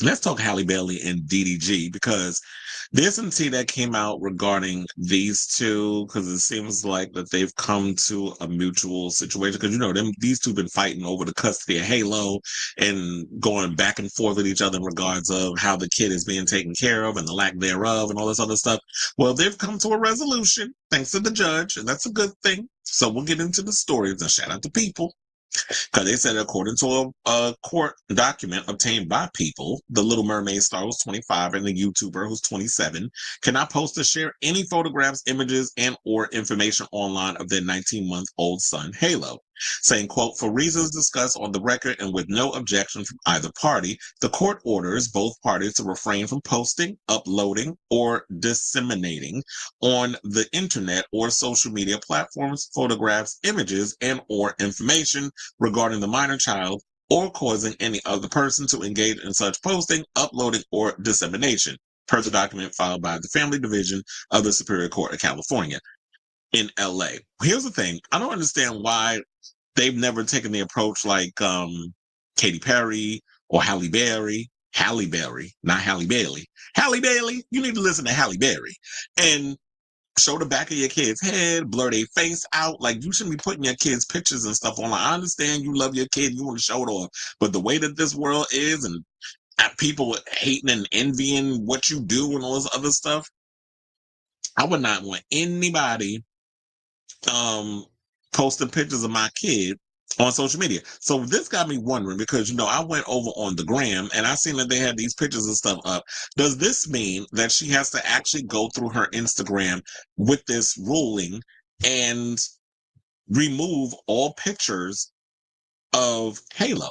Let's talk Halle Bailey and DDG because there's some tea that came out regarding these two because it seems like that they've come to a mutual situation because these two been fighting over the custody of Halo and going back and forth with each other in regards of how the kid is being taken care of and the lack thereof and all this other stuff. Well, they've come to a resolution thanks to the judge, and that's a good thing. So we'll get into the stories and shout out to people. Because they said, according to a court document obtained by People, the Little Mermaid star who's 25 and the YouTuber who's 27 cannot post or share any photographs, images, and or information online of their 19-month-old son, Halo. Saying, quote, for reasons discussed on the record and with no objection from either party, the court orders both parties to refrain from posting, uploading, or disseminating on the internet or social media platforms, photographs, images, and or information regarding the minor child or causing any other person to engage in such posting, uploading, or dissemination, per the document filed by the Family Division of the Superior Court of California in LA. Here's the thing. I don't understand why they've never taken the approach like Katy Perry or Halle Berry. Halle Berry, not Halle Bailey. Halle Bailey, you need to listen to Halle Berry. And show the back of your kid's head, blur their face out. Like, you shouldn't be putting your kids' pictures and stuff on. Like, I understand you love your kid, you want to show it off, but the way that this world is and people hating and envying what you do and all this other stuff, I would not want anybody um posting pictures of my kid on social media. So this got me wondering because I went over on the gram and I seen that they had these pictures and stuff up. Does this mean that she has to actually go through her Instagram with this ruling and remove all pictures of Halo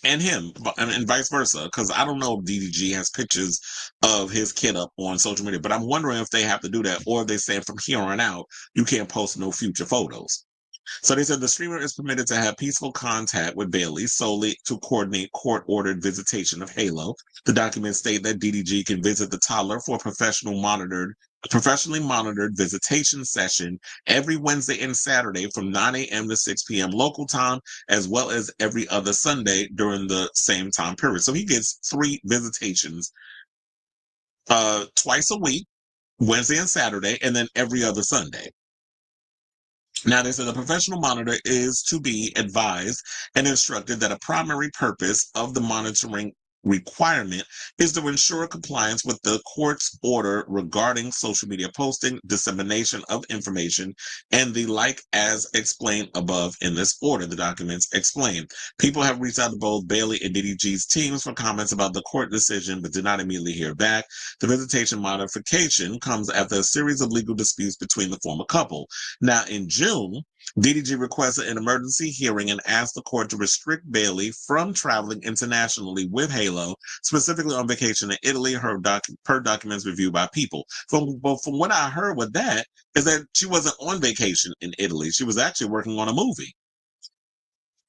and him and vice versa? Because I don't know if DDG has pictures of his kid up on social media, but I'm wondering if they have to do that or if they say from here on out, you can't post no future photos. So they said the streamer is permitted to have peaceful contact with Bailey solely to coordinate court-ordered visitation of Halo. The documents state that DDG can visit the toddler for a professionally monitored visitation session every Wednesday and Saturday from 9 a.m. to 6 p.m. local time, as well as every other Sunday during the same time period. So he gets 3 visitations twice a week, Wednesday and Saturday, and then every other Sunday. Now, they said the professional monitor is to be advised and instructed that a primary purpose of the monitoring requirement is to ensure compliance with the court's order regarding social media posting, dissemination of information, and the like as explained above in this order, the documents explain. People have reached out to both Bailey and DDG's teams for comments about the court decision, but did not immediately hear back. The visitation modification comes after a series of legal disputes between the former couple. Now, in June, DDG requested an emergency hearing and asked the court to restrict Bailey from traveling internationally with Halo, specifically on vacation in Italy, per documents reviewed by People. From what I heard with that is that she wasn't on vacation in Italy. She was actually working on a movie.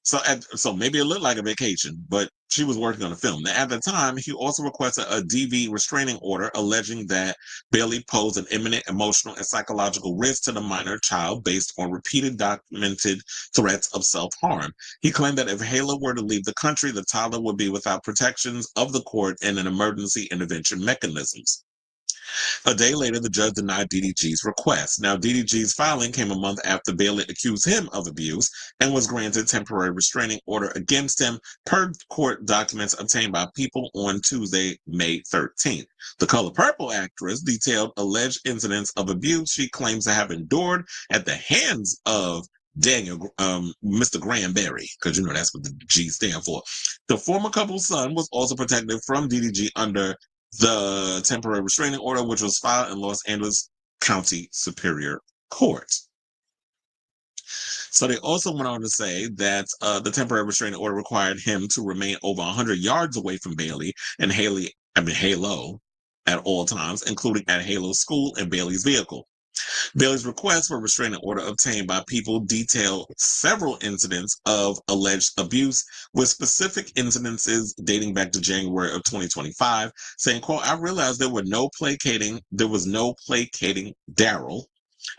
So maybe it looked like a vacation, but she was working on a film. Now, at the time, he also requested a DV restraining order alleging that Bailey posed an imminent emotional and psychological risk to the minor child based on repeated documented threats of self-harm. He claimed that if Halo were to leave the country, the toddler would be without protections of the court and an emergency intervention mechanisms. A day later, the judge denied DDG's request. Now, DDG's filing came a month after Bailey accused him of abuse and was granted temporary restraining order against him per court documents obtained by People on Tuesday, May 13th. The Color Purple actress detailed alleged incidents of abuse she claims to have endured at the hands of Mr. Granberry, because that's what the G stand for. The former couple's son was also protected from DDG under the temporary restraining order, which was filed in Los Angeles County Superior Court. So they also went on to say that the temporary restraining order required him to remain over 100 yards away from Bailey and Halo at all times, including at Halo's school and Bailey's vehicle. Bailey's request for a restraining order obtained by People detailed several incidents of alleged abuse, with specific incidences dating back to January of 2025, saying, quote, I realized there was no placating Daryl.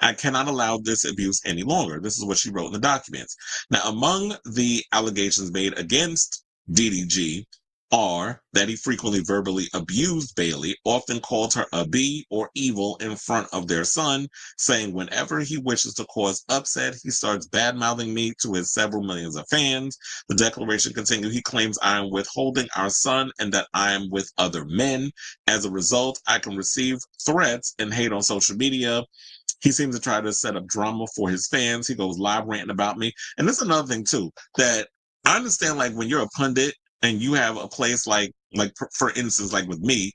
I cannot allow this abuse any longer. This is what she wrote in the documents. Now, among the allegations made against DDG are that he frequently verbally abused Bailey, often called her a bee or evil in front of their son, saying whenever he wishes to cause upset, he starts bad-mouthing me to his several millions of fans. The declaration continued, he claims I am withholding our son and that I am with other men. As a result, I can receive threats and hate on social media. He seems to try to set up drama for his fans. He goes live ranting about me. And this is another thing too, that I understand, like when you're a pundit and you have a place like for instance, like with me,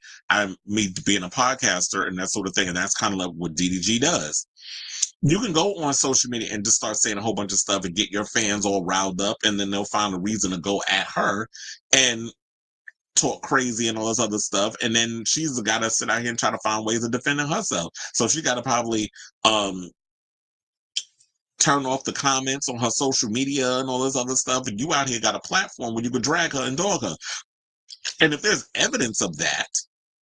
me being a podcaster and that sort of thing, and that's kind of like what DDG does. You can go on social media and just start saying a whole bunch of stuff and get your fans all riled up, and then they'll find a reason to go at her and talk crazy and all this other stuff. And then she's got to sit out here and try to find ways of defending herself. So she got to probably turn off the comments on her social media and all this other stuff. And you out here got a platform where you could drag her and dog her. And if there's evidence of that,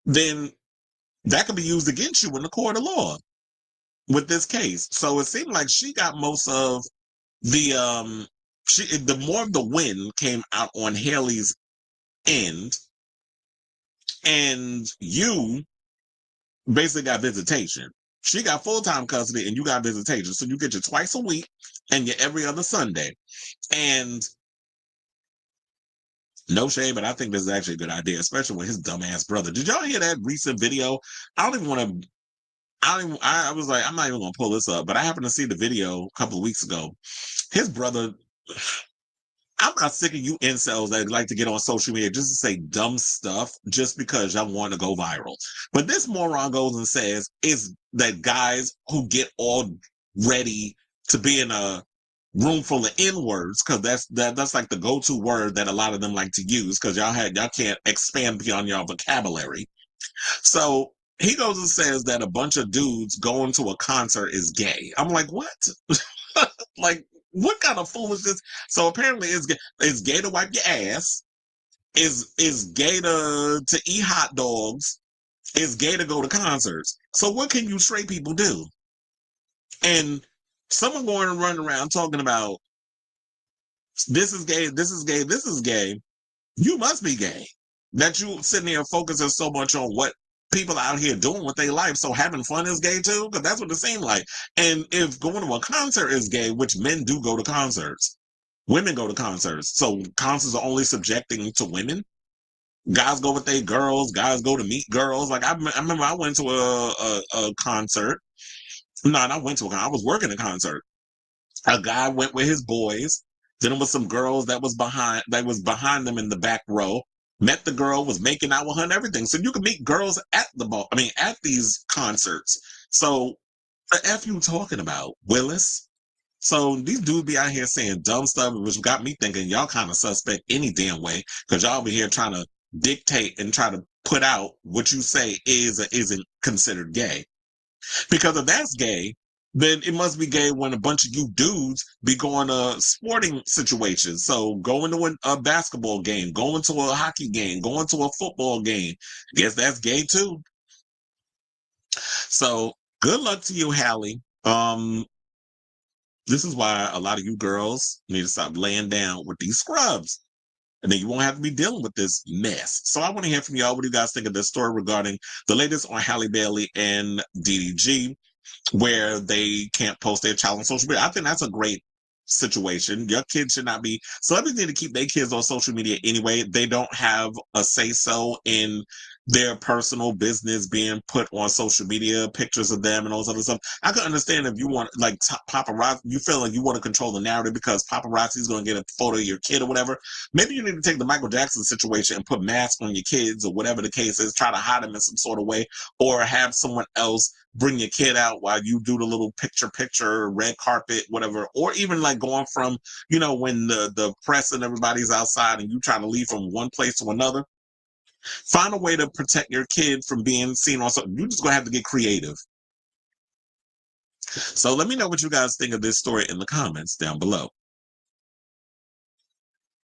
then that could be used against you in the court of law with this case. So it seemed like she got most of the more of the win came out on Haley's end, and you basically got visitation. She got full-time custody and you got visitation. So you get your twice a week and your every other Sunday. And no shame, but I think this is actually a good idea, especially with his dumbass brother. Did y'all hear that recent video? I don't even want to. I was like, I'm not even gonna pull this up, but I happened to see the video a couple of weeks ago. His brother. I'm not sick of you incels that like to get on social media just to say dumb stuff just because y'all want to go viral. But this moron goes and says is that guys who get all ready to be in a room full of N-words, because that's like the go-to word that a lot of them like to use, because y'all can't expand beyond your vocabulary. So he goes and says that a bunch of dudes going to a concert is gay. I'm like, what? Like, what kind of foolishness? So apparently it's gay to wipe your ass. Is gay to eat hot dogs. It's gay to go to concerts. So what can you straight people do? And someone going and running around talking about this is gay, this is gay, this is gay. You must be gay. That you sitting there focusing so much on what people out here doing with their life. So having fun is gay too? Because that's what it seemed like. And if going to a concert is gay, which men do go to concerts, women go to concerts. So concerts are only subjecting to women. Guys go with their girls. Guys go to meet girls. Like I remember I went to a concert. No, I went to a concert. I was working a concert. A guy went with his boys. Then there was some girls that was behind them in the back row. Met the girl, was making out with her and everything. So you can meet girls at at these concerts. So the F you talking about, Willis? So these dudes be out here saying dumb stuff, which got me thinking y'all kind of suspect any damn way, because y'all be here trying to dictate and try to put out what you say is or isn't considered gay. Because if that's gay, then it must be gay when a bunch of you dudes be going to sporting situations. So going to a basketball game, going to a hockey game, going to a football game. Guess that's gay too. So good luck to you, Halle. This is why a lot of you girls need to stop laying down with these scrubs. And then you won't have to be dealing with this mess. So I want to hear from y'all. What do you guys think of this story regarding the latest on Halle Bailey and DDG, where they can't post their child on social media? I think that's a great situation. Your kids should not be. Celebrities need to keep their kids on social media anyway. They don't have a say-so in their personal business being put on social media, pictures of them and all this other stuff. I can understand if you want, like, paparazzi, you feel like you want to control the narrative because paparazzi is going to get a photo of your kid or whatever. Maybe you need to take the Michael Jackson situation and put masks on your kids or whatever the case is, try to hide them in some sort of way, or have someone else bring your kid out while you do the little picture, red carpet, whatever. Or even like going from, when the press and everybody's outside and you try to leave from one place to another. Find a way to protect your kid from being seen on something. You're just going to have to get creative. So let me know what you guys think of this story in the comments down below.